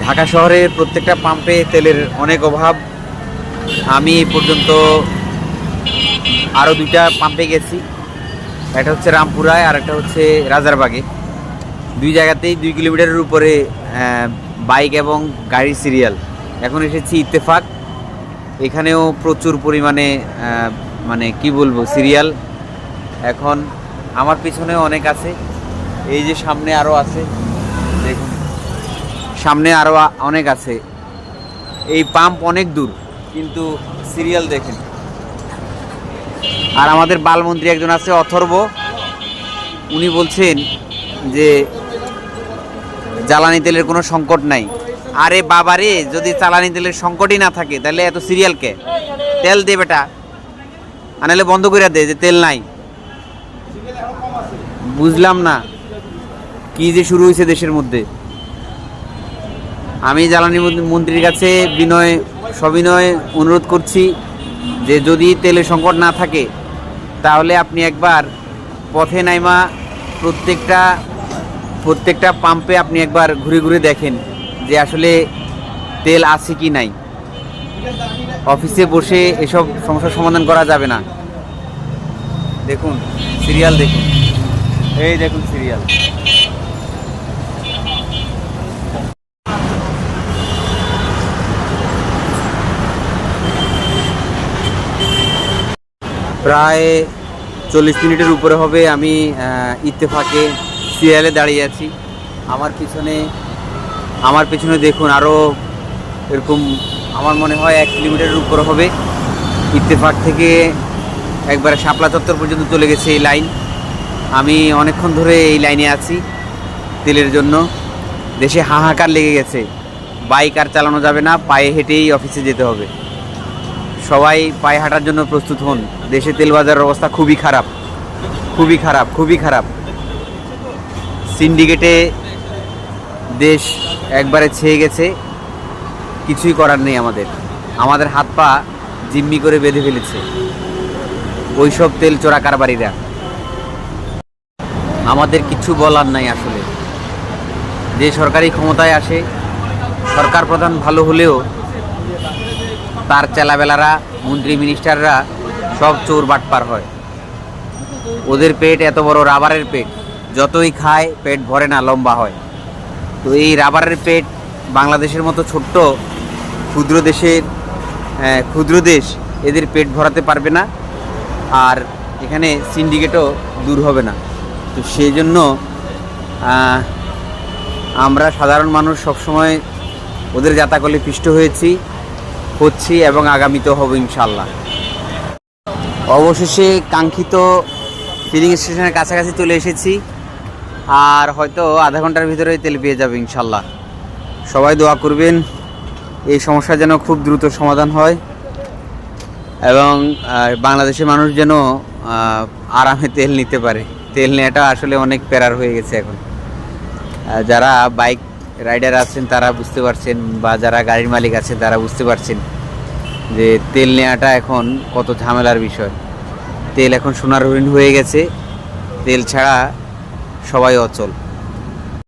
ঢাকা শহরের প্রত্যেকটা পাম্পে তেলের অনেক অভাব। আমি এই পর্যন্ত আরও দুইটা পাম্পে গেছি, একটা হচ্ছে রামপুরায় আর একটা হচ্ছে রাজারবাগে। দুই জায়গাতেই 2 কিলোমিটারের উপরে বাইক এবং গাড়ির সিরিয়াল। এখন এসেছি ইত্তেফাক, এখানেও প্রচুর পরিমাণে মানে কি বলবো সিরিয়াল। এখন আমার পিছনেও অনেক আছে, এই যে সামনে আরও আছে, দেখুন সামনে আরও অনেক আছে। এই পাম্প অনেক দূর কিন্তু সিরিয়াল দেখেন। আর আমাদের বালমন্ত্রী একজন আছে অথর্ব, উনি বলছেন যে জ্বালানি তেলের কোনো সংকট নাই। আরে বাবারে, যদি জ্বালানি তেলের সংকটই না থাকে তাহলে এত সিরিয়াল কে? তেল দে বেটা, আনালে বন্ধ করে দে যে তেল নাই। বুঝলাম না কি যে শুরু হয়েছে দেশের মধ্যে। আমি জ্বালানি মন্ত্রীর কাছে সবিনয় অনুরোধ করছি যে যদি তেলের সংকট না থাকে তাহলে আপনি একবার পথে নাইমা প্রত্যেকটা পাম্পে আপনি একবার ঘুরে ঘুরে দেখেন যে আসলে তেল আছে কি নাই। অফিসে বসে এসব সমস্যার সমাধান করা যাবে না। দেখুন সিরিয়াল, দেখুন এই দেখুন সিরিয়াল। প্রায় 40 মিনিটের উপরে হবে আমি ইত্তেফাকে সিরিয়ালে দাঁড়িয়ে আছি। আমার পিছনে দেখুন আরও এরকম আমার মনে হয় 1 কিলোমিটারের উপরে হবে। ইত্তেফাক থেকে একবারে শাপলা চত্বর পর্যন্ত চলে গেছে এই লাইন। আমি অনেকক্ষণ ধরে এই লাইনে আছি তেলের জন্য। দেশে হাহাকার লেগে গেছে, বাইক আর চালানো যাবে না, পায়ে হেঁটেই অফিসে যেতে হবে। সবাই পায়ে হাঁটার জন্য প্রস্তুত হন। দেশে তেল বাজারের অবস্থা খুবই খারাপ, খুবই খারাপ, খুবই খারাপ। সিন্ডিকেটে দেশ একবারে ছেয়ে গেছে, কিছুই করার নেই। আমাদের হাত পা জিম্মি করে বেঁধে ফেলেছে ওইসব তেল চোরা কারবারিরা। আমাদের কিছু বলার নাই আসলে। যে সরকারি ক্ষমতায় আসে, সরকার প্রধান ভালো হলেও তার চেলাবেলারা, মন্ত্রী মিনিস্টাররা সব চোর বাটপার হয়। ওদের পেট এত বড় রাবারের পেট, যতই খায় পেট ভরে না, লম্বা হয়। তো এই রাবারের পেট বাংলাদেশের মতো ছোট্ট ক্ষুদ্র দেশ এদের পেট ভরাতে পারবে না, আর এখানে সিন্ডিকেটও দূর হবে না। তো সেই জন্য আমরা সাধারণ মানুষ সবসময় ওদের জাতাকলে পিষ্ট হচ্ছি এবং আগামীতেও হব ইনশাল্লাহ। অবশেষে কাঙ্ক্ষিত ফিলিং স্টেশনের কাছাকাছি চলে এসেছি, আর হয়তো আধা ঘন্টার ভিতরেই তেল পেয়ে যাবে ইনশাল্লাহ। সবাই দোয়া করবেন এই সমস্যা যেন খুব দ্রুত সমাধান হয় এবং বাংলাদেশের মানুষ যেন আরামে তেল নিতে পারে। তেল নেওয়াটা আসলে অনেক প্যারার হয়ে গেছে এখন। যারা বাইক রাইডার আছেন তারা বুঝতে পারছেন, বা যারা গাড়ির মালিক আছেন তারা বুঝতে পারছেন যে তেল নেওয়াটা এখন কত ঝামেলার বিষয়। তেল এখন সোনার হরিণ হয়ে গেছে, তেল ছাড়া সবাই অচল।